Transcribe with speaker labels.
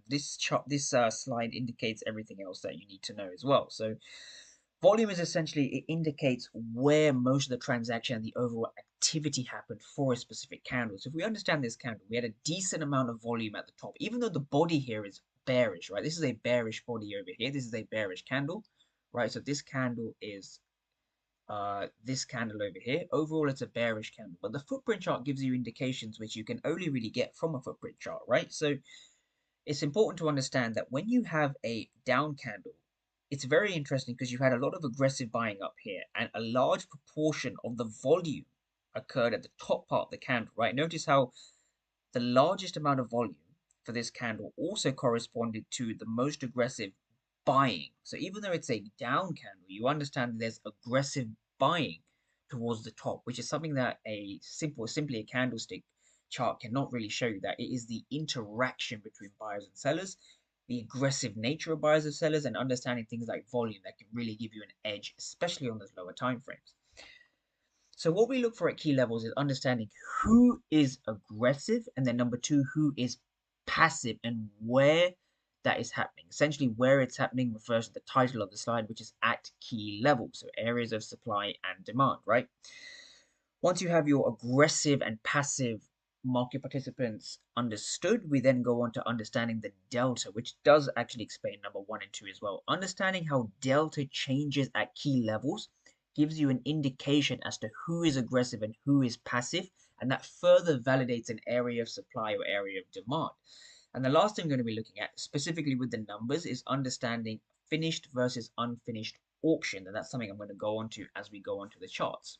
Speaker 1: this slide indicates everything else that you need to know as well. So volume is essentially, it indicates where most of the transaction and the overall activity happened for a specific candle. So if we understand this candle, we had a decent amount of volume at the top, even though the body here is bearish, right? This is a bearish body over here. This is a bearish candle, right? So this candle is this candle over here. Overall, it's a bearish candle, but the footprint chart gives you indications which you can only really get from a footprint chart, right? So it's important to understand that when you have a down candle, it's very interesting because you had a lot of aggressive buying up here, and a large proportion of the volume occurred at the top part of the candle, right? Notice how the largest amount of volume for this candle also corresponded to the most aggressive buying. So even though it's a down candle, you understand that there's aggressive buying towards the top, which is something that simply a candlestick chart cannot really show you. That it is the interaction between buyers and sellers, the aggressive nature of buyers and sellers, and understanding things like volume that can really give you an edge, especially on those lower time frames. So what we look for at key levels is understanding who is aggressive, and then number two, who is passive, and where that is happening. Essentially, where it's happening refers to the title of the slide, which is at key levels, so areas of supply and demand, right? Once you have your aggressive and passive market participants understood, we then go on to understanding the delta, which does actually explain number one and two as well. Understanding how delta changes at key levels gives you an indication as to who is aggressive and who is passive, and that further validates an area of supply or area of demand. And the last thing we're going to be looking at, specifically with the numbers, is understanding finished versus unfinished auction, and that's something I'm going to go on to as we go on to the charts.